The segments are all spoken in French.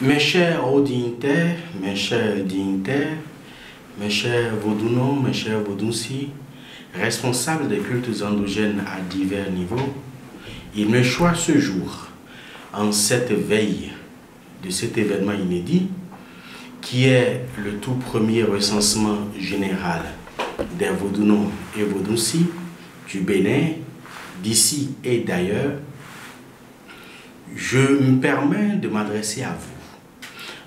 Mes chers hauts dignitaires, mes chers dignitaires, mes chers Vaudounos, mes chers Vaudounsi, responsables des cultes endogènes à divers niveaux, il me choisit ce jour, en cette veille de cet événement inédit, qui est le tout premier recensement général des Vaudounos et Vaudounsi, du Bénin, d'ici et d'ailleurs, je me permets de m'adresser à vous.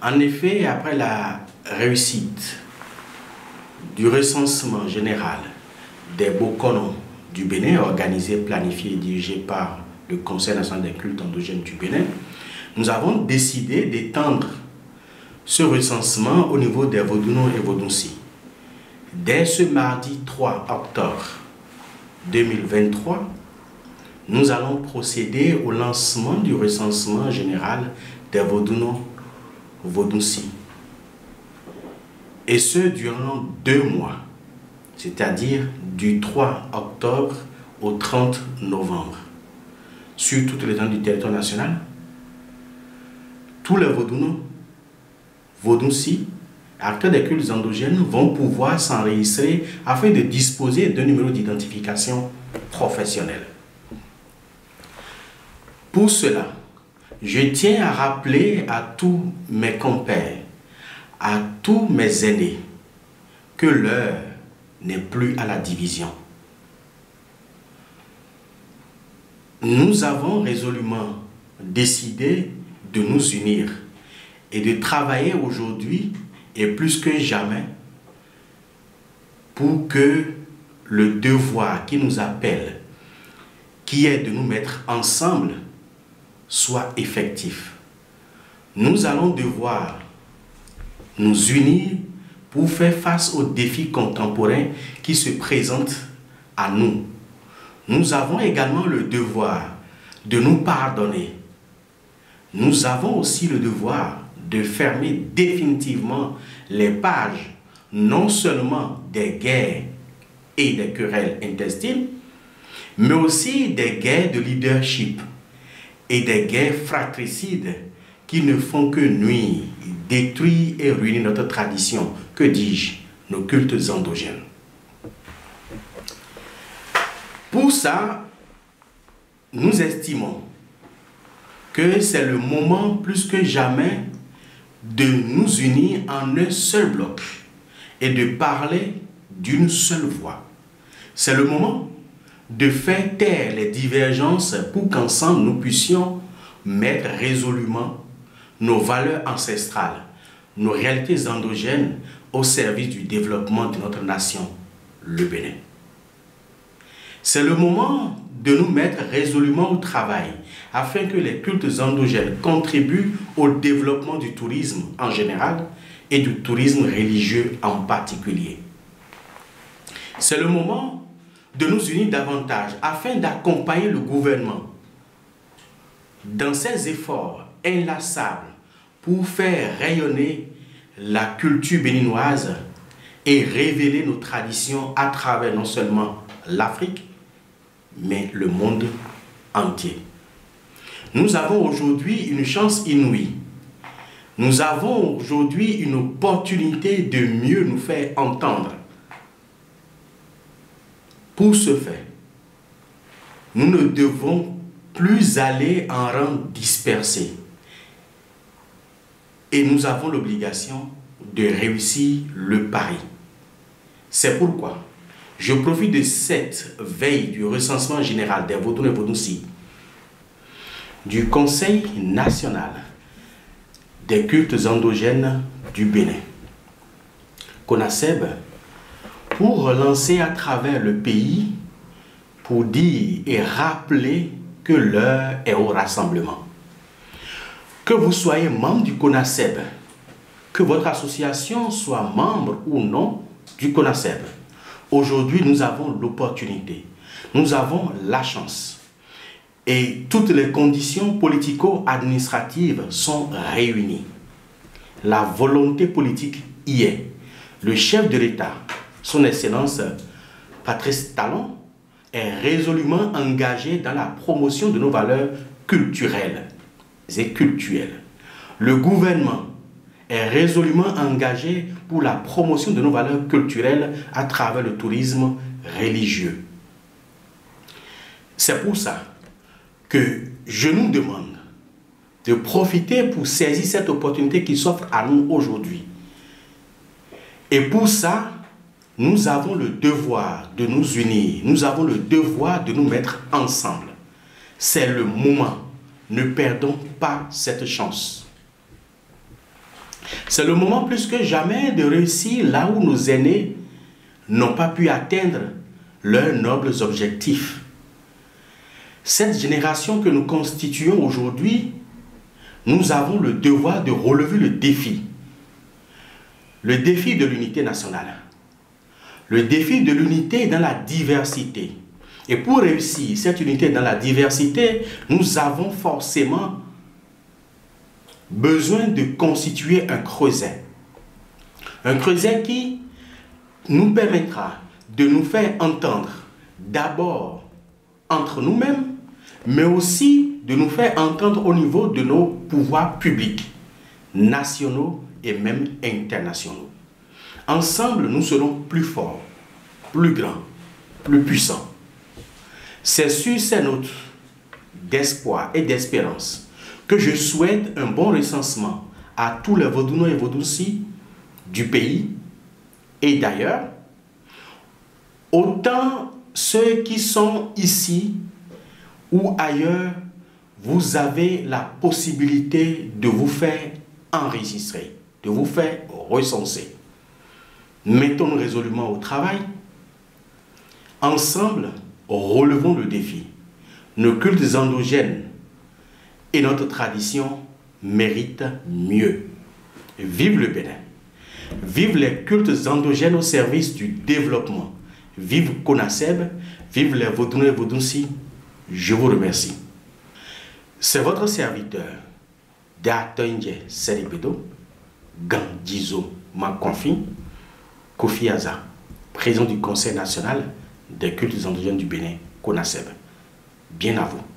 En effet, après la réussite du recensement général des Bokono du Bénin, organisé, planifié et dirigé par le Conseil national des cultes endogènes du Bénin, nous avons décidé d'étendre ce recensement au niveau des Vaudounos et Vaudounsi. Dès ce mardi 3 octobre 2023, nous allons procéder au lancement du recensement général des Vaudounos Vaudounsi. Et ce durant 2 mois, c'est-à-dire du 3 octobre au 30 novembre. Sur toute l'étendue du territoire national, tous les Vaudounos, Vaudounsi, acteurs des cultes endogènes vont pouvoir s'enregistrer afin de disposer d'un numéro d'identification professionnel. Pour cela, je tiens à rappeler à tous mes compères, à tous mes aînés, que l'heure n'est plus à la division. Nous avons résolument décidé de nous unir et de travailler aujourd'hui et plus que jamais pour que le devoir qui nous appelle, qui est de nous mettre ensemble, soit effectif. Nous allons devoir nous unir pour faire face aux défis contemporains qui se présentent à nous. Nous avons également le devoir de nous pardonner. Nous avons aussi le devoir de fermer définitivement les pages, non seulement des guerres et des querelles intestines, mais aussi des guerres de leadership et des guerres fratricides qui ne font que nuire, détruire et ruiner notre tradition, que dis-je, nos cultes endogènes. Pour ça, nous estimons que c'est le moment plus que jamais de nous unir en un seul bloc et de parler d'une seule voix. C'est le moment de faire taire les divergences pour qu'ensemble nous puissions mettre résolument nos valeurs ancestrales, nos réalités endogènes au service du développement de notre nation, le Bénin. C'est le moment de nous mettre résolument au travail afin que les cultes endogènes contribuent au développement du tourisme en général et du tourisme religieux en particulier. C'est le moment de nous unir davantage afin d'accompagner le gouvernement dans ses efforts inlassables pour faire rayonner la culture béninoise et révéler nos traditions à travers non seulement l'Afrique, mais le monde entier. Nous avons aujourd'hui une chance inouïe. Nous avons aujourd'hui une opportunité de mieux nous faire entendre. Pour ce faire, nous ne devons plus aller en rang dispersé. Et nous avons l'obligation de réussir le pari. C'est pourquoi je profite de cette veille du recensement général des Vaudounos et Vaudounsi, du Conseil national des cultes endogènes du Bénin, CONASEB, pour relancer à travers le pays, pour dire et rappeler que l'heure est au rassemblement. Que vous soyez membre du CONASEB, que votre association soit membre ou non du CONASEB, aujourd'hui nous avons l'opportunité, nous avons la chance et toutes les conditions politico-administratives sont réunies. La volonté politique y est. Le chef de l'État, son Excellence Patrice Talon, est résolument engagé dans la promotion de nos valeurs culturelles et cultuelles. le gouvernement est résolument engagé pour la promotion de nos valeurs culturelles à travers le tourisme religieux. C'est pour ça que je nous demande de profiter pour saisir cette opportunité qui s'offre à nous aujourd'hui. Et pour ça, nous avons le devoir de nous unir, nous avons le devoir de nous mettre ensemble. C'est le moment, ne perdons pas cette chance. C'est le moment plus que jamais de réussir là où nos aînés n'ont pas pu atteindre leurs nobles objectifs. Cette génération que nous constituons aujourd'hui, nous avons le devoir de relever le défi de l'unité nationale, le défi de l'unité dans la diversité. Et pour réussir cette unité dans la diversité, nous avons forcément besoin de constituer un creuset qui nous permettra de nous faire entendre d'abord entre nous-mêmes, mais aussi de nous faire entendre au niveau de nos pouvoirs publics, nationaux et même internationaux. Ensemble, nous serons plus forts, plus grands, plus puissants. C'est sur ces notes d'espoir et d'espérance que je souhaite un bon recensement à tous les Vaudounois et Vaudoucis du pays et d'ailleurs, autant ceux qui sont ici ou ailleurs, vous avez la possibilité de vous faire enregistrer, de vous faire recenser. Mettons-nous résolument au travail. Ensemble, relevons le défi. Nos cultes endogènes et notre tradition méritent mieux. Vive le Bénin. Vive les cultes endogènes au service du développement. Vive Konaseb, vive les Vaudounois et Vaudoucis. Je vous remercie. C'est votre serviteur, Datonje Seribedo, Gandizo Makonfi, Kofi Aza, président du Conseil national des cultes endogènes du Bénin, Konaseb. Bien à vous.